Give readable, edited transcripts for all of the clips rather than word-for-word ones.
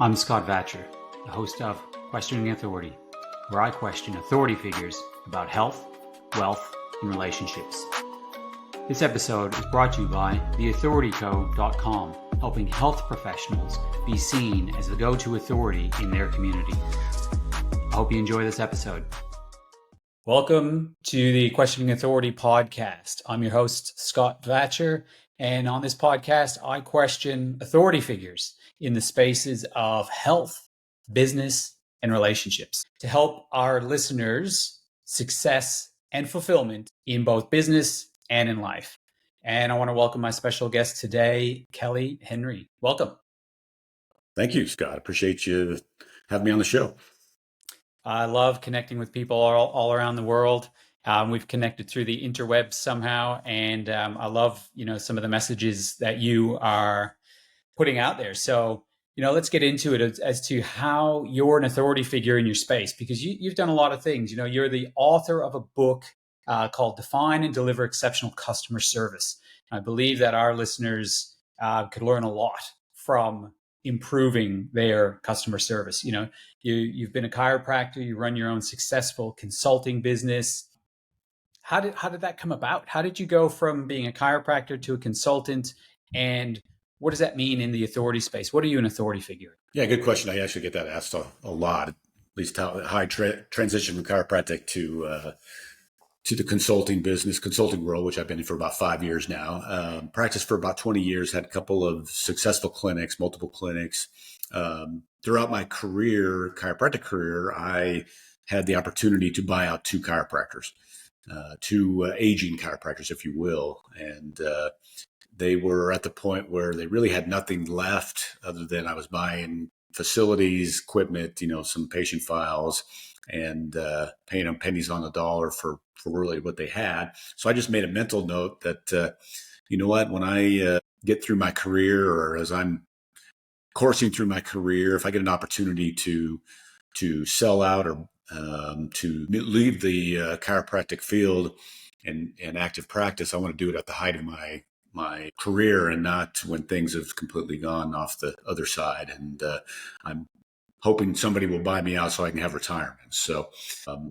I'm Scott Vatcher, the host of Questioning Authority, where I question authority figures about health, wealth, and relationships. This episode is brought to you by theauthorityco.com, helping health professionals be seen as the go-to authority in their community. I hope you enjoy this episode. Welcome to the Questioning Authority podcast. I'm your host, Scott Vatcher, and on this podcast, I question authority figures in the spaces of health, business, and relationships to help our listeners' success and fulfillment in both business and in life. And I want to welcome my special guest today, Kelly Henry. Welcome. Thank you, Scott. Appreciate you having me on the show. I love connecting with people all around the world. We've connected through the interwebs somehow, and I love some of the messages that you are putting out there. So let's get into it as to how you're an authority figure in your space, because you've done a lot of things. You're the author of a book called Define and Deliver Exceptional Customer Service. I believe that our listeners could learn a lot from improving their customer service. You've been a chiropractor, you run your own successful consulting business. How did that come about? How did you go from being a chiropractor to a consultant, and what does that mean in the authority space? What are you an authority figure? Yeah, good question. I actually get that asked a lot, at least how I transition from chiropractic to the consulting world, which I've been in for about 5 years now. Practiced for about 20 years, had a couple of successful clinics, multiple clinics. Throughout my chiropractic career, I had the opportunity to buy out two chiropractors, two aging chiropractors, if you will. And they were at the point where they really had nothing left other than I was buying facilities, equipment, some patient files, and paying them pennies on the dollar for really what they had. So I just made a mental note that, when I get through my career, or as I'm coursing through my career, if I get an opportunity to sell out or to leave the chiropractic field and active practice, I want to do it at the height of my career and not when things have completely gone off the other side. And I'm hoping somebody will buy me out so I can have retirement. So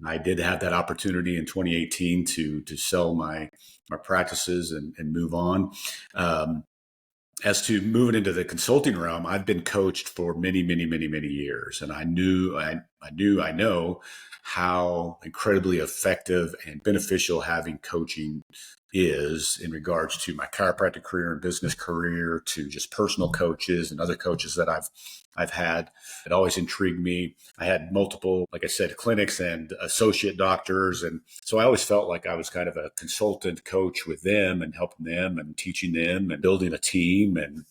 I did have that opportunity in 2018 to sell my practices and move on. As to moving into the consulting realm, I've been coached for many, many, many, many years. And I know how incredibly effective and beneficial having coaching is in regards to my chiropractic career and business career, to just personal coaches and other coaches that I've had. It always intrigued me. I had multiple, like I said, clinics and associate doctors. And so I always felt like I was kind of a consultant coach with them and helping them and teaching them and building a team and,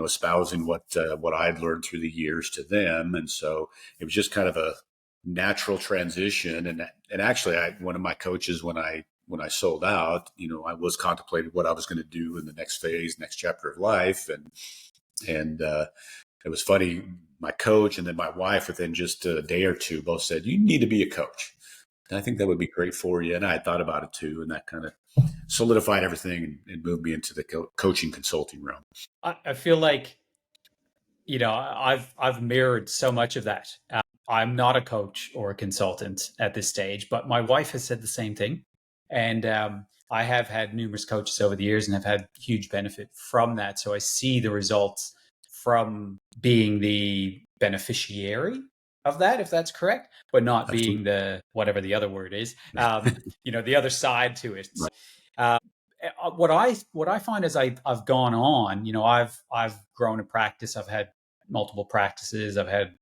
espousing what I'd learned through the years to them. And so it was just kind of a natural transition. And actually, one of my coaches, when I sold out, I was contemplating what I was going to do in the next phase, next chapter of life. And it was funny, my coach and then my wife, within just a day or two, both said, "You need to be a coach. And I think that would be great for you." And I had thought about it too. And that kind of solidified everything and moved me into the coaching consulting realm. I feel like, I've mirrored so much of that. I'm not a coach or a consultant at this stage, but my wife has said the same thing. And I have had numerous coaches over the years and have had huge benefit from that. So I see the results from being the beneficiary of that, if that's correct, but not Absolutely. being the, whatever the other word is, the other side to it. Right. What I find as I've gone on, I've grown a practice. I've had multiple practices. I've had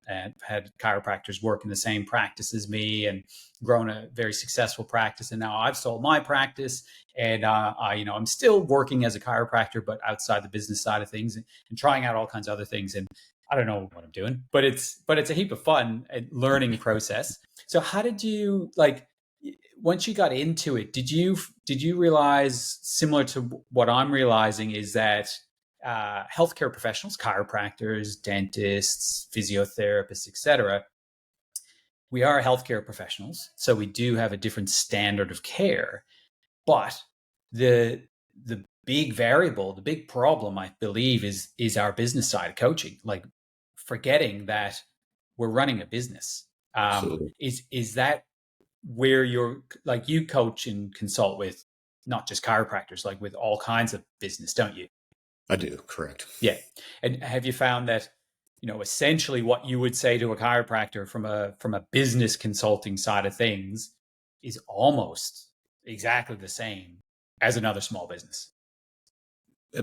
chiropractors work in the same practice as me and grown a very successful practice. And now I've sold my practice, and I'm still working as a chiropractor, but outside the business side of things and trying out all kinds of other things. And I don't know what I'm doing, but it's a heap of fun and learning process. So how did you, once you got into it, did you realize, similar to what I'm realizing, is that healthcare professionals, chiropractors, dentists, physiotherapists, etc., we are healthcare professionals, so we do have a different standard of care. But the big variable, the big problem, I believe, is our business side of coaching. Like forgetting that we're running a business. Absolutely. Is that where you're like, you coach and consult with not just chiropractors, like with all kinds of business, don't you? I do. Correct. Yeah. And have you found that, essentially what you would say to a chiropractor from a business consulting side of things is almost exactly the same as another small business?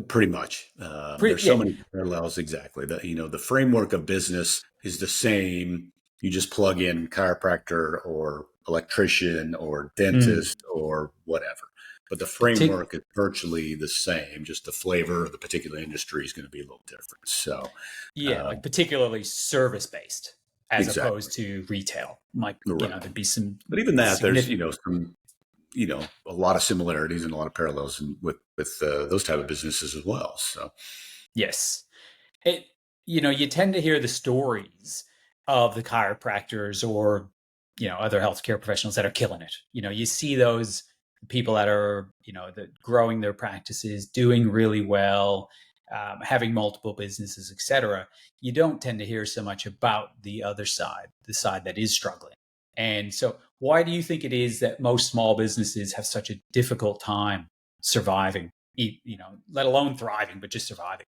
Pretty much. There's so Yeah. many parallels. Exactly. The framework of business is the same. You just plug in chiropractor or electrician or Mm. dentist or whatever. But the Partic- framework is virtually the same. Just the flavor of the particular industry is going to be a little different. So, yeah, uh, like particularly service based as exactly. opposed to retail. Like, Right. there'd be some But even that, there's significant. some a lot of similarities and a lot of parallels with those type of businesses as well. So Yes. It, you tend to hear the stories of the chiropractors or, other healthcare professionals that are killing it. You see those people that are, growing their practices, doing really well, having multiple businesses, etc. You don't tend to hear so much about the other side, the side that is struggling. And so, why do you think it is that most small businesses have such a difficult time surviving, let alone thriving, but just surviving?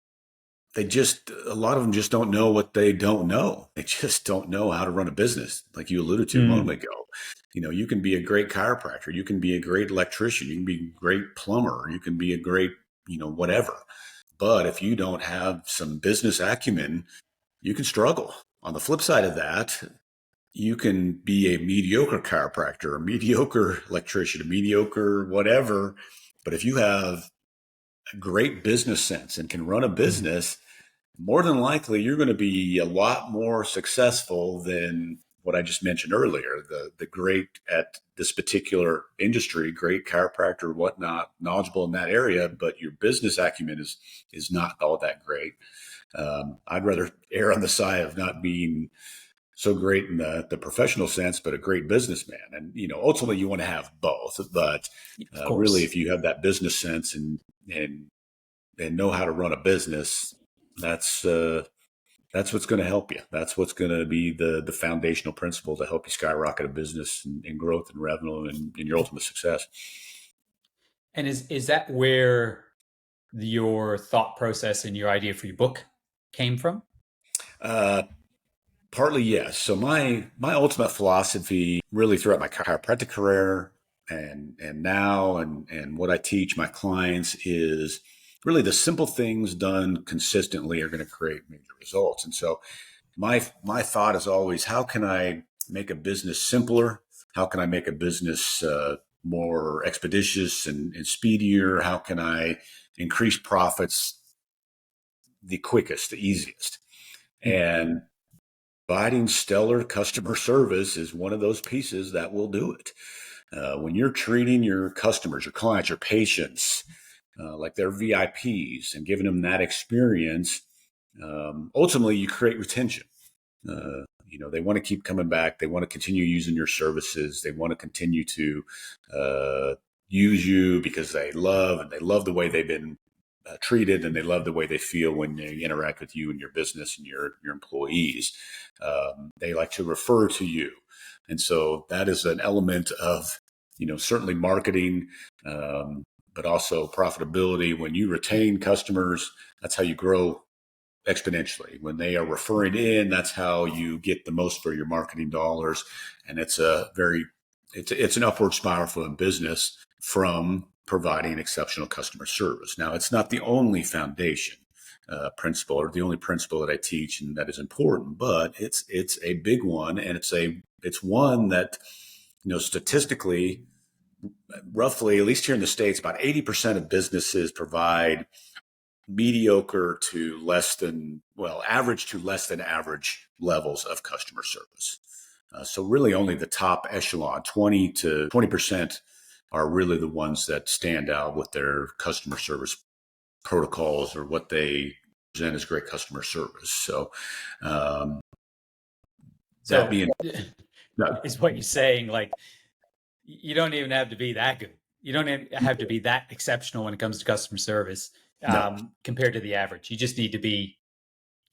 a lot of them just don't know what they don't know. They just don't know how to run a business, like you alluded to a Mm. moment ago. You can be a great chiropractor, you can be a great electrician, you can be a great plumber, you can be a great, whatever. But if you don't have some business acumen, you can struggle. On the flip side of that, you can be a mediocre chiropractor, a mediocre electrician, a mediocre whatever. But if you have a great business sense and can run a Mm. business, more than likely you're going to be a lot more successful than what I just mentioned earlier. The great at this particular industry, great chiropractor, whatnot, knowledgeable in that area, but your business acumen is not all that great. I'd rather err on the side of not being so great in the professional sense, but a great businessman. And ultimately, you want to have both. But Of really, course. if you have that business sense and and know how to run a business, that's uh, that's what's going to help you. That's what's going to be the foundational principle to help you skyrocket a business and growth and revenue and your ultimate success. And is that where your thought process and your idea for your book came from? Uh, Partly, yes. So my ultimate philosophy, really throughout my chiropractic career and now and what I teach my clients is really the simple things done consistently are going to create major results. And so my thought is always, how can I make a business simpler? How can I make a business more expeditious and speedier? How can I increase profits the quickest, the easiest? Hmm. And providing stellar customer service is one of those pieces that will do it. When you're treating your customers, your clients, your patients, like they're VIPs and giving them that experience, ultimately you create retention. They want to keep coming back. They want to continue using your services. They want to continue to uh, use you because they love the way they've been treated, and they love the way they feel when they interact with you and your business and your employees. They like to refer to you, and so that is an element of certainly marketing, but also profitability. When you retain customers, that's how you grow exponentially. When they are referring in, that's how you get the most for your marketing dollars. And it's an upward spiral for a business from providing exceptional customer service. Now, it's not the only foundation principle or the only principle that I teach and that is important, but it's a big one, and it's one that statistically, roughly, at least here in the States, about 80% of businesses provide mediocre to less than, well, average to less than average levels of customer service. So really only the top echelon, 20 to 20%, are really the ones that stand out with their customer service protocols or what they present as great customer service. So um, that So being, no, is what you're saying, like, you don't even have to be that good. You don't have to be that exceptional when it comes to customer service, no, compared to the average. You just need to be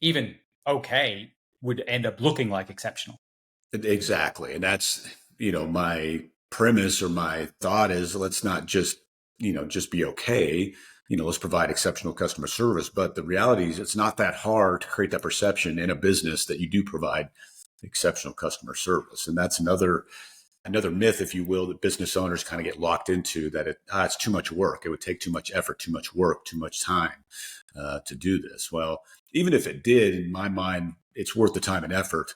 even okay would end up looking like exceptional. Exactly. And that's, my premise or my thought is let's not just be okay. Let's provide exceptional customer service. But the reality is it's not that hard to create that perception in a business that you do provide exceptional customer service. And that's another myth, if you will, that business owners kind of get locked into, that it's too much work. It would take too much effort, too much work, too much time to do this. Well, even if it did, in my mind, it's worth the time and effort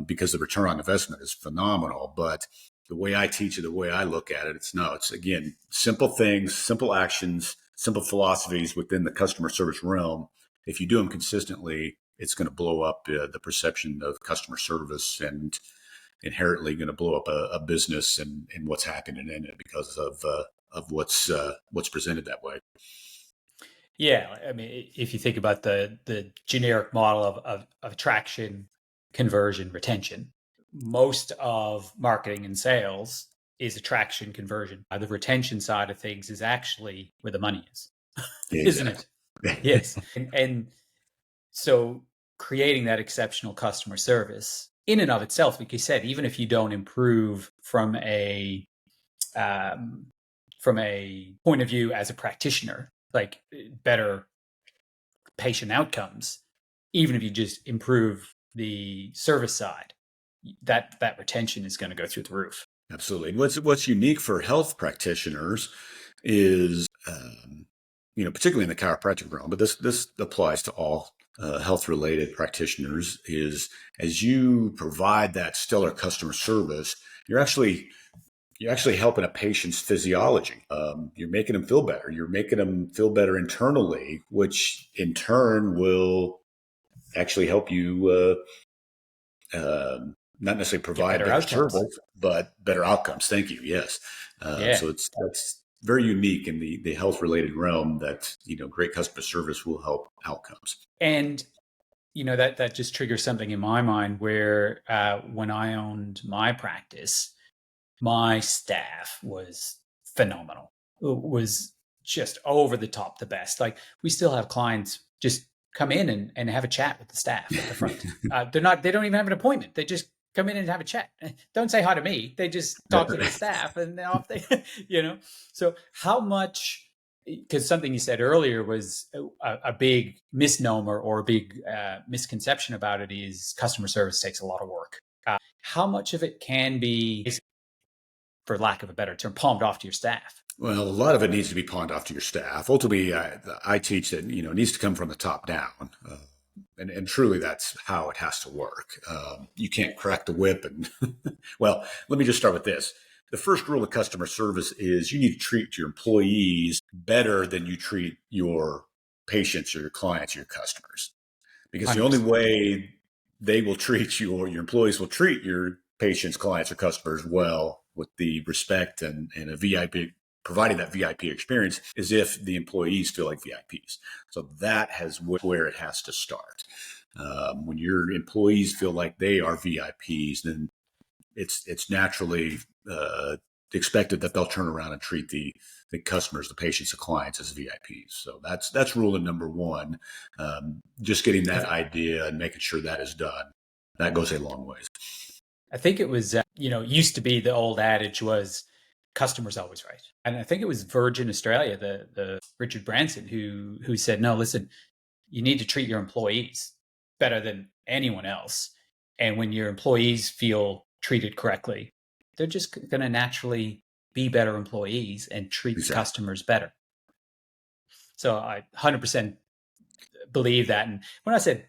because the return on investment is phenomenal. But the way I teach it, the way I look at it, it's again, simple things, simple actions, simple philosophies within the customer service realm. If you do them consistently, it's going to blow up the perception of customer service and inherently going to blow up a business and what's happening in it because of what's presented that way. Yeah, I mean, if you think about the generic model of attraction, conversion, retention, most of marketing and sales is attraction, conversion. The retention side of things is actually where the money is, isn't it? Yes. And so creating that exceptional customer service in and of itself, like you said, even if you don't improve from a point of view as a practitioner, like better patient outcomes, even if you just improve the service side, that retention is going to go through the roof. Absolutely. What's unique for health practitioners is, particularly in the chiropractic realm, but this applies to all health-related practitioners, is as you provide that stellar customer service, you're actually helping a patient's physiology. You're making them feel better. You're making them feel better internally, which in turn will actually help you not necessarily provide better service, but better outcomes. Thank you. Yes. So that's very unique in the health related realm that, great customer service will help outcomes. And, that just triggers something in my mind where when I owned my practice, my staff was phenomenal. It was just over the top the best. Like we still have clients just come in and have a chat with the staff at the front. They don't even have an appointment. They just come in and have a chat. Don't say hi to me. They just talk to the staff and then off they, So how much, because something you said earlier was a big misnomer or a big misconception about it is customer service takes a lot of work. How much of it can be, for lack of a better term, palmed off to your staff? Well, a lot of it needs to be pawned off to your staff. Ultimately, I teach that, it needs to come from the top down. And truly, that's how it has to work. You can't crack the whip. And well, let me just start with this. The first rule of customer service is you need to treat your employees better than you treat your patients or your clients or your customers. Because 100%. The only way they will treat you or your employees will treat your patients, clients, or customers well with the respect and a VIP, providing that VIP experience, is if the employees feel like VIPs. So that has where it has to start. When your employees feel like they are VIPs, then it's naturally expected that they'll turn around and treat the customers, the patients, the clients as VIPs. So that's rule number one. Just getting that idea and making sure that is done, that goes a long ways. I think it was, used to be the old adage was customers always right. And I think it was Virgin Australia, the Richard Branson, who said, no, listen, you need to treat your employees better than anyone else. And when your employees feel treated correctly, they're just going to naturally be better employees and treat the customers better. So I 100% believe that. And when I said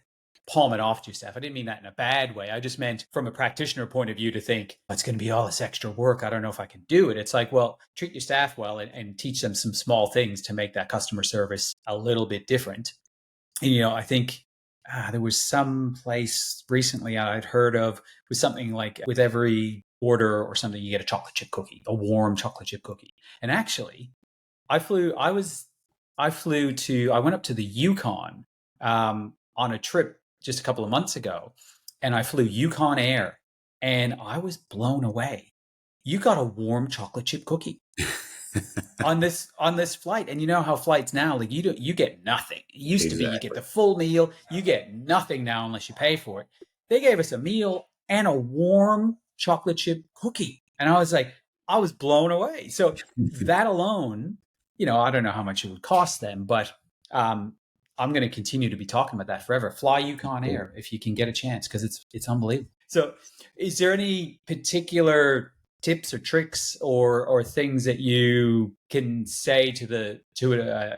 palm it off to your staff, I didn't mean that in a bad way. I just meant from a practitioner point of view to think, it's going to be all this extra work. I don't know if I can do it. It's like, well, treat your staff well and teach them some small things to make that customer service a little bit different. And, I think there was some place recently I'd heard of with something like with every order or something, you get a chocolate chip cookie, a warm chocolate chip cookie. And actually, I went up to the Yukon on a trip just a couple of months ago, and I flew Yukon Air, and I was blown away. You got a warm chocolate chip cookie. on this flight. And you know how flights now, like you get nothing. It used to be you get Exactly. the full meal. You get nothing now unless you pay for it. They gave us a meal and a warm chocolate chip cookie. And I was like, I was blown away. So that alone, I don't know how much it would cost them, but I'm going to continue to be talking about that forever. Fly Yukon Cool. Air if you can get a chance, because it's unbelievable. So is there any particular tips or tricks or things that you can say to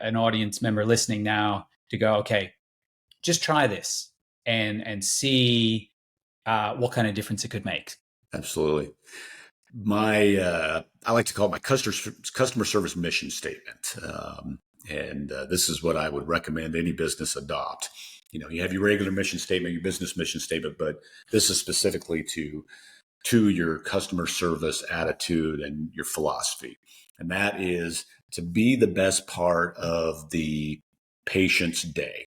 an audience member listening now to go, okay, just try this and see what kind of difference it could make? Absolutely. I like to call it my customer service mission statement. And this is what I would recommend any business adopt. You have your regular mission statement, your business mission statement, but this is specifically to your customer service attitude and your philosophy. And that is to be the best part of the patient's day.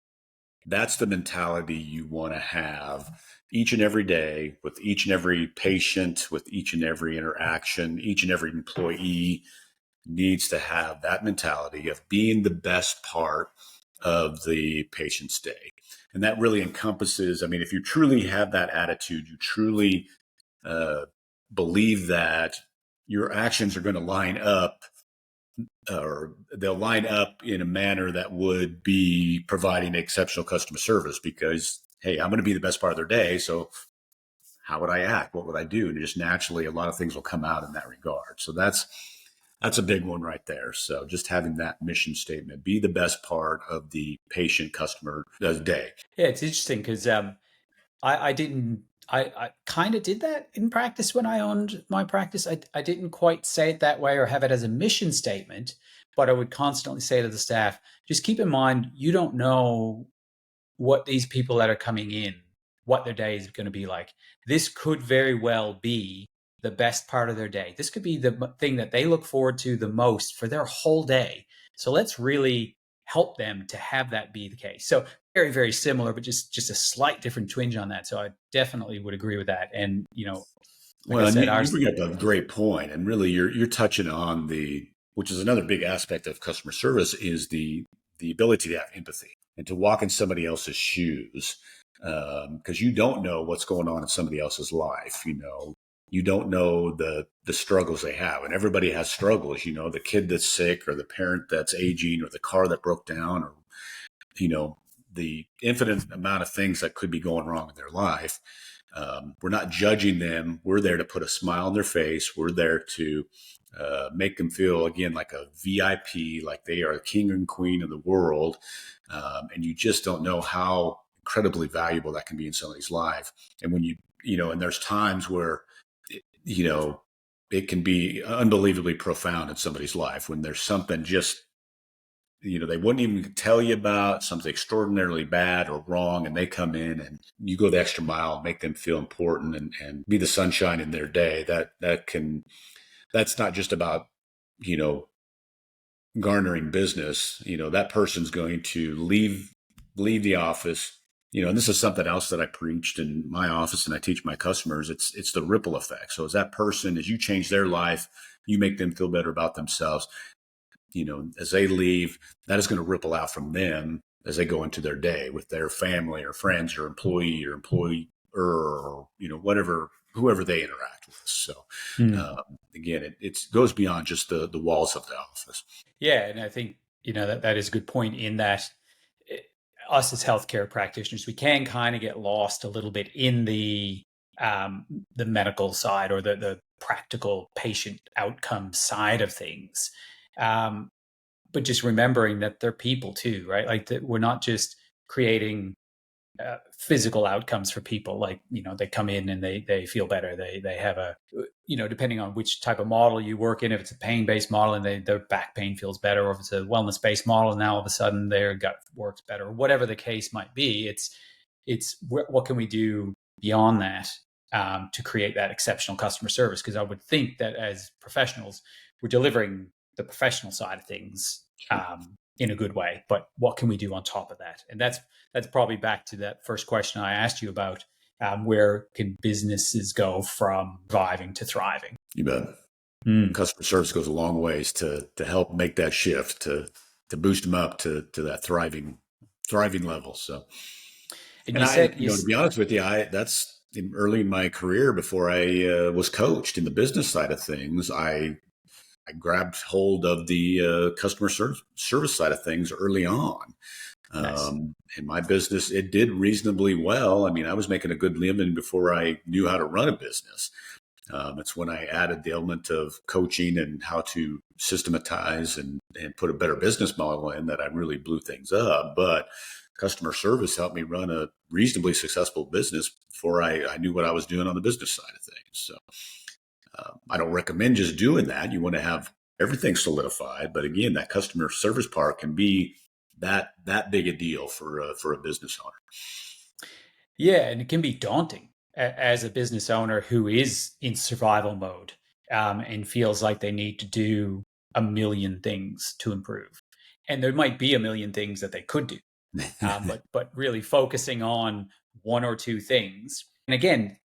That's the mentality you want to have each and every day with each and every patient, with each and every interaction. Each and every employee needs to have that mentality of being the best part of the patient's day. And that really encompasses, I mean, if you truly have that attitude, you truly uh, believe that your actions are going to line up, or they'll line up in a manner that would be providing exceptional customer service, because, hey, I'm going to be the best part of their day. So how would I act? What would I do? And just naturally, a lot of things will come out in that regard. So that's a big one right there. So just having that mission statement, be the best part of the patient customer day. Yeah, it's interesting because I didn't. I kind of did that in practice when I owned my practice. I didn't quite say it that way or have it as a mission statement, but I would constantly say to the staff, just keep in mind, you don't know what these people that are coming in, what their day is going to be like. This could very well be the best part of their day. This could be the thing that they look forward to the most for their whole day. So let's really help them to have that be the case. So very, very similar, but just a slight different twinge on that. So I definitely would agree with that. And, like I Well, and said, you ours, bring up a great point, and really you're touching on which is another big aspect of customer service, is the ability to have empathy and to walk in somebody else's shoes, because you don't know what's going on in somebody else's life. You don't know the struggles they have, and everybody has struggles. The kid that's sick, or the parent that's aging, or the car that broke down, or you know the infinite amount of things that could be going wrong in their life. We're not judging them. We're there to put a smile on their face. We're there to make them feel, again, like a VIP, like they are the king and queen of the world. And you just don't know how incredibly valuable that can be in somebody's life. And when and there's times where, you know, it can be unbelievably profound in somebody's life when there's something just, they wouldn't even tell you about, something extraordinarily bad or wrong, and they come in and you go the extra mile and make them feel important, and be the sunshine in their day. That's not just about, you know, garnering business. That person's going to leave the office, and this is something else that I preached in my office and I teach my customers. It's the ripple effect. So as that person, as you change their life, you make them feel better about themselves. As they leave, that is going to ripple out from them as they go into their day with their family or friends or employee or, whoever they interact with. So, hmm. again, it goes beyond just the walls of the office. Yeah, and I think that is a good point in that us as healthcare practitioners, we can kind of get lost a little bit in the medical side or the practical patient outcome side of things. But just remembering that they're people too, right? Like that we're not just creating physical outcomes for people. Like, they come in and they feel better. They have depending on which type of model you work in, if it's a pain-based model and their back pain feels better, or if it's a wellness-based model and now all of a sudden their gut works better, whatever the case might be, it's what can we do beyond that to create that exceptional customer service? Because I would think that as professionals, we're delivering the professional side of things in a good way, but what can we do on top of that? And that's probably back to that first question I asked you about, where can businesses go from surviving to thriving? You bet. Mm. Customer service goes a long ways to help make that shift, to boost them up to that thriving level. So, And and you I, said to be honest with you, that's early in my career before I was coached in the business side of things. I grabbed hold of the customer service side of things early on. nice. In my business, it did reasonably well. I mean, I was making a good living before I knew how to run a business. It's when I added the element of coaching and how to systematize and put a better business model in that I really blew things up. But customer service helped me run a reasonably successful business before I knew what I was doing on the business side of things. So I don't recommend just doing that. You want to have everything solidified. But again, that customer service part can be that big a deal for a business owner. Yeah, and it can be daunting as a business owner who is in survival mode, and feels like they need to do a million things to improve. And there might be a million things that they could do, but really focusing on one or two things. And again,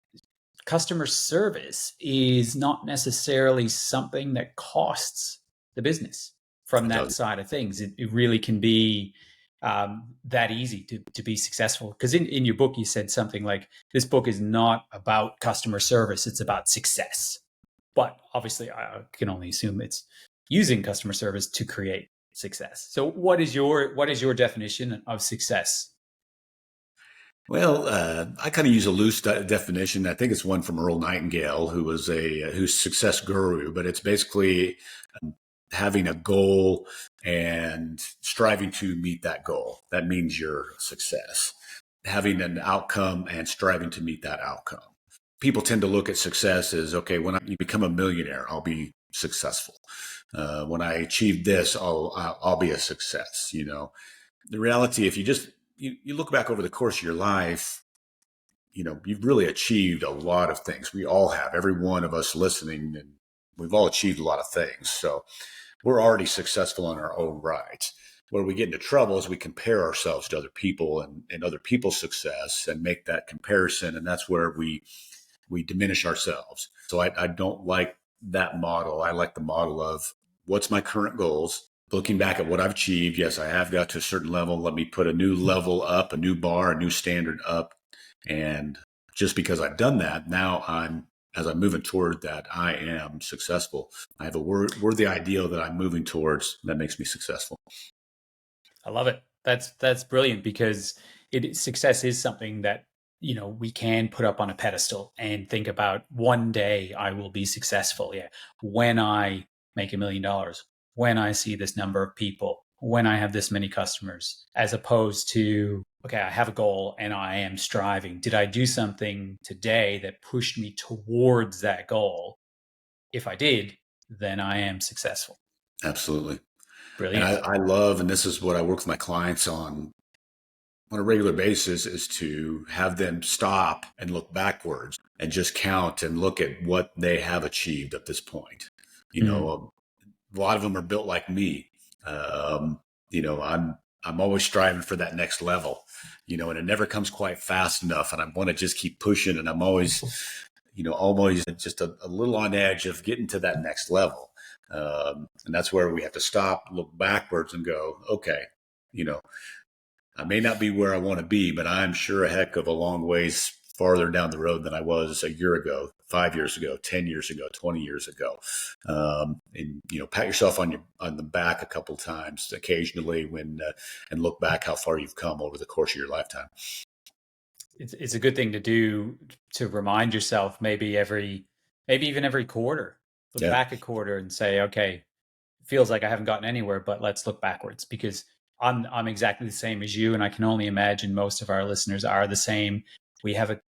customer service is not necessarily something that costs the business from It that does. side of things. It really can be that easy to be successful. Because in your book, you said something like, this book is not about customer service, it's about success. But obviously, I can only assume it's using customer service to create success. So what is your definition of success? Well, I kind of use a loose definition. I think it's one from Earl Nightingale, who was who's success guru. But it's basically having a goal and striving to meet that goal. That means your success. Having an outcome and striving to meet that outcome. People tend to look at success as, okay, when I become a millionaire, I'll be successful. When I achieve this, I'll be a success. The reality, if you look back over the course of your life, you've really achieved a lot of things. We all have, every one of us listening, and we've all achieved a lot of things. So we're already successful in our own right. Where we get into trouble is we compare ourselves to other people and other people's success and make that comparison. And that's where we diminish ourselves. So I don't like that model. I like the model of, what's my current goals? Looking back at what I've achieved, yes, I have got to a certain level. Let me put a new level up, a new bar, a new standard up. And just because I've done that, now as I'm moving toward that, I am successful. I have a worthy ideal that I'm moving towards that makes me successful. I love it. That's brilliant, because success is something that we can put up on a pedestal and think about, one day I will be successful. Yeah, when I make $1 million, when I see this number of people, when I have this many customers, as opposed to, okay, I have a goal and I am striving. Did I do something today that pushed me towards that goal? If I did, then I am successful. Absolutely. And Brilliant. I love, and this is what I work with my clients on a regular basis, is to have them stop and look backwards and just count and look at what they have achieved at this point. Mm. A lot of them are built like me. Um, I'm always striving for that next level, and it never comes quite fast enough. And I want to just keep pushing. And I'm always just a little on edge of getting to that next level. And that's where we have to stop, look backwards and go, okay, you know, I may not be where I want to be, but I'm sure a heck of a long ways farther down the road than I was a year ago, 5 years ago, 10 years ago, 20 years ago. And pat yourself on the back a couple times occasionally and look back how far you've come over the course of your lifetime. It's a good thing to do, to remind yourself, maybe even every quarter, look Yeah, back a quarter and say, okay, it feels like I haven't gotten anywhere, but let's look backwards, because I'm exactly the same as you. And I can only imagine most of our listeners are the same. We have a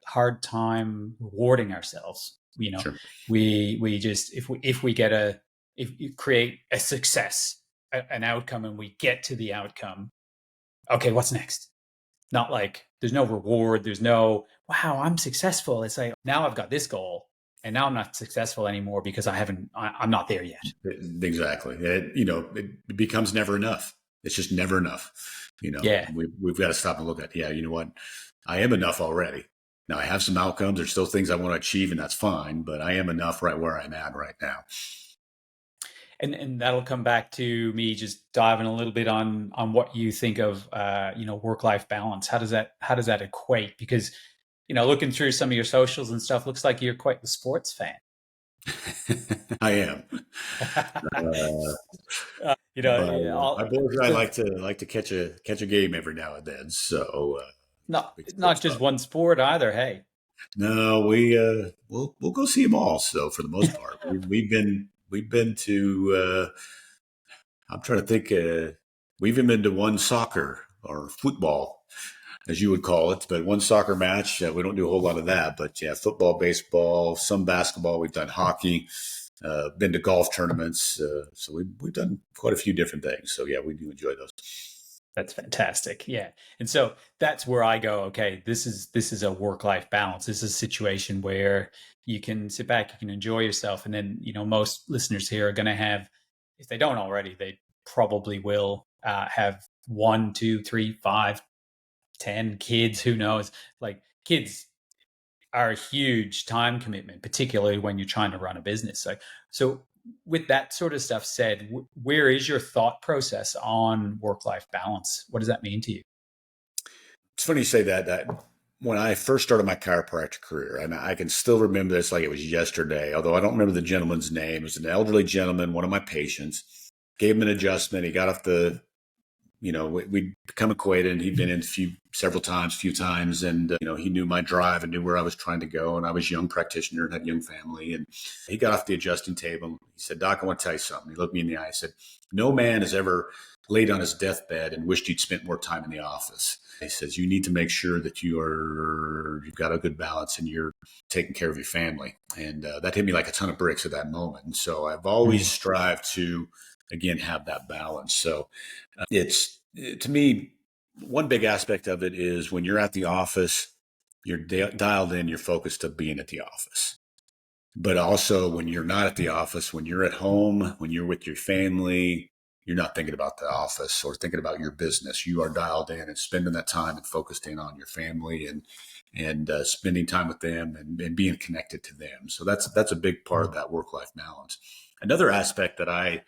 hard time rewarding ourselves. sure. We just, if you create a success, an outcome, and we get to the outcome, okay, what's next? Not like there's no reward, there's no, wow, I'm successful. It's like, now I've got this goal and now I'm not successful anymore because I'm not there yet. Exactly. It becomes never enough. It's just never enough. Yeah. We've got to stop and look at, yeah, you know what? I am enough already. Now I have some outcomes. There's still things I want to achieve, and that's fine, but I am enough right where I'm at right now. And that'll come back to me just diving a little bit on what you think of work-life balance. How does that equate? Because looking through some of your socials and stuff, looks like you're quite the sports fan. I am. But my boys and I like to catch a game every now and then. So not just one sport either. Hey, no, we'll go see them all. So for the most part, we've been to. I'm trying to think. We've even been to one soccer or football, as you would call it, but one soccer match. We don't do a whole lot of that, but yeah, football, baseball, some basketball. We've done hockey. Been to golf tournaments, so we've done quite a few different things. So yeah, we do enjoy those. That's fantastic. Yeah, and so that's where I go. Okay, this is a work-life balance. This is a situation where you can sit back, you can enjoy yourself, and then most listeners here are going to have, if they don't already, they probably will have 1, 2, 3, 5, 10 kids. Who knows? Like kids are a huge time commitment, particularly when you're trying to run a business. So with that sort of stuff said, where is your thought process on work-life balance? What does that mean to you? It's funny you say that when I first started my chiropractic career, and I can still remember this like it was yesterday, although I don't remember the gentleman's name. It was an elderly gentleman, one of my patients, gave him an adjustment. He got off we'd become acquainted, and he'd been in several times, few times. And, he knew my drive and knew where I was trying to go. And I was a young practitioner and had a young family. And he got off the adjusting table. He said, "Doc, I want to tell you something." He looked me in the eye. He said, "No man has ever laid on his deathbed and wished he'd spent more time in the office." He says, "You need to make sure that you've got a good balance and you're taking care of your family." And that hit me like a ton of bricks at that moment. And so I've always strived to, again, have that balance. So to me, one big aspect of it is when you're at the office, you're dialed in, you're focused on being at the office. But also when you're not at the office, when you're at home, when you're with your family, you're not thinking about the office or thinking about your business. You are dialed in and spending that time and focused in on your family and spending time with them and being connected to them. So that's a big part of that work-life balance. Another aspect that I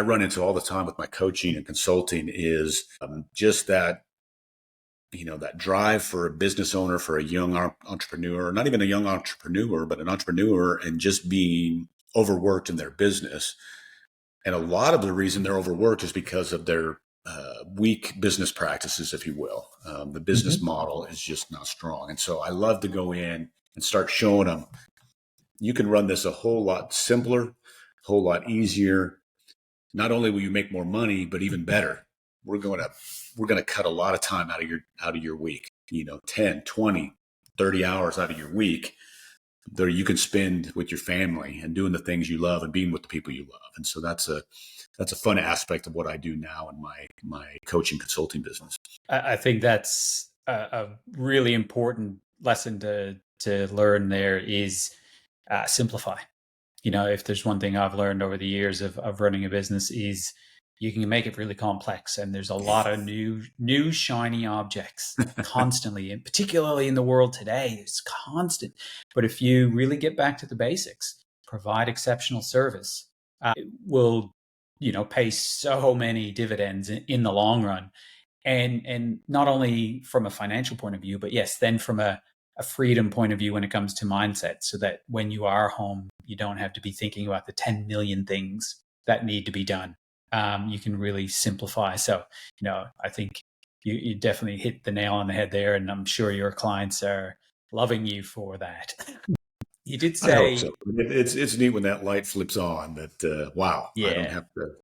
run into all the time with my coaching and consulting is just that, that drive for a business owner, for a young entrepreneur, not even a young entrepreneur, but an entrepreneur, and just being overworked in their business. And a lot of the reason they're overworked is because of their weak business practices, if you will. The business model is just not strong. And so I love to go in and start showing them, you can run this a whole lot simpler, a whole lot easier. Not only will you make more money, but even better, we're going to cut a lot of time out of your week, 10, 20, 30 hours out of your week there you can spend with your family and doing the things you love and being with the people you love. And so that's a fun aspect of what I do now in my coaching consulting business. I think that's a really important lesson to learn there is simplify. If there's one thing I've learned over the years of running a business is you can make it really complex, and there's a lot of new shiny objects constantly, and particularly in the world today, it's constant. But if you really get back to the basics, provide exceptional service, it will, pay so many dividends in the long run. And not only from a financial point of view, but yes, then from a freedom point of view when it comes to mindset, so that when you are home, you don't have to be thinking about the 10 million things that need to be done. You can really simplify. So, I think you definitely hit the nail on the head there, and I'm sure your clients are loving you for that. You did say, I hope so. It's neat when that light flips on. That wow, yeah.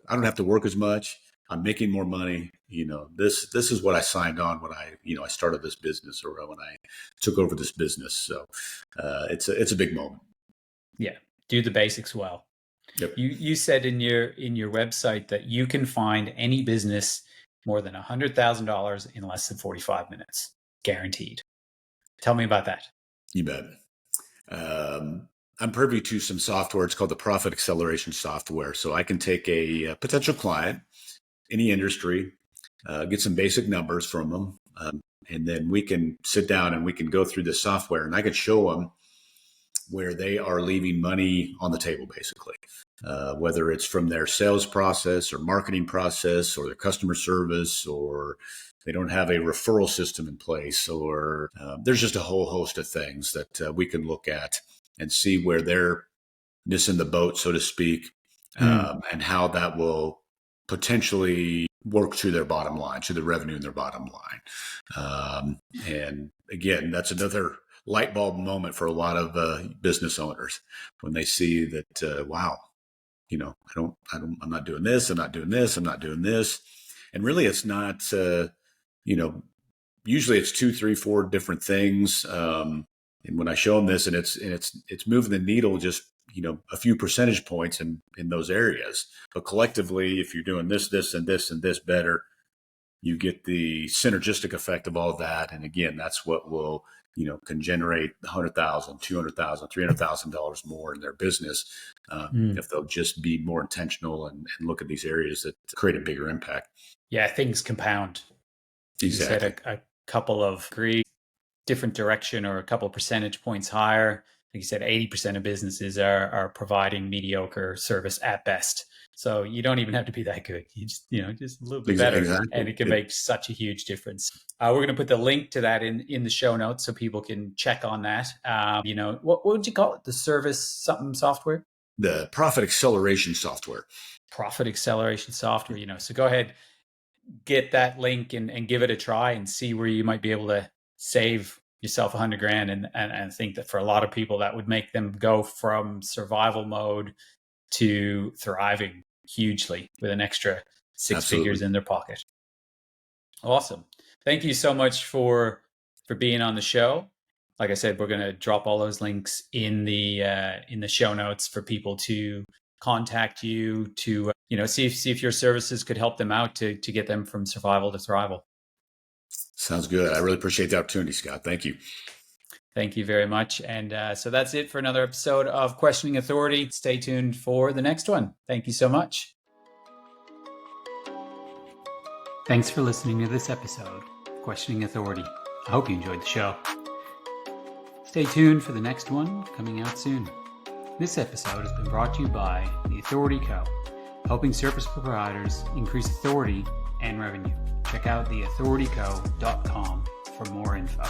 I don't have to work as much. I'm making more money. This is what I signed on when I started this business, or when I took over this business. So it's a big moment. Yeah, do the basics well. Yep. You said in your website that you can find any business more than $100,000 in less than 45 minutes, guaranteed. Tell me about that. You bet. I'm privy to some software. It's called the Profit Acceleration Software. So I can take a potential client, any industry, get some basic numbers from them, And then we can sit down and we can go through the software, and I can show them where they are leaving money on the table, basically, whether it's from their sales process or marketing process or their customer service, or they don't have a referral system in place, or there's just a whole host of things that we can look at and see where they're missing the boat, so to speak, and how that will potentially work to their bottom line, to the revenue in their bottom line. And again, that's another light bulb moment for a lot of business owners when they see that, wow, I'm not doing this. I'm not doing this. I'm not doing this. And really it's not, usually it's 2, 3, 4 different things. And when I show them this and it's moving the needle, just, a few percentage points in those areas, but collectively, if you're doing this, this, and this, and this better, you get the synergistic effect of all that. And again, that's what will, can generate $100,000, $200,000, $300,000 more in their business if they'll just be more intentional and look at these areas that create a bigger impact. Yeah, things compound. Exactly. You said a couple of degrees, different direction, or a couple of percentage points higher. Like you said, 80% of businesses are providing mediocre service at best. So you don't even have to be that good. You just, just a little bit better. Exactly. And it can make such a huge difference. We're going to put the link to that in the show notes so people can check on that. What would you call it? The service something software? The profit acceleration software. Profit acceleration software, So go ahead, get that link and give it a try and see where you might be able to save yourself $100,000. And think that for a lot of people, that would make them go from survival mode to thriving hugely with an extra 6 Absolutely. figures in their pocket. Awesome. Thank you so much for being on the show. Like I said, we're going to drop all those links in the show notes for people to contact you to see if your services could help them out to get them from survival to thrival. Sounds good. I really appreciate the opportunity, Scott. Thank you. Thank you very much. And so that's it for another episode of Questioning Authority. Stay tuned for the next one. Thank you so much. Thanks for listening to this episode of Questioning Authority. I hope you enjoyed the show. Stay tuned for the next one coming out soon. This episode has been brought to you by The Authority Co., helping service providers increase authority and revenue. Check out theauthorityco.com for more info.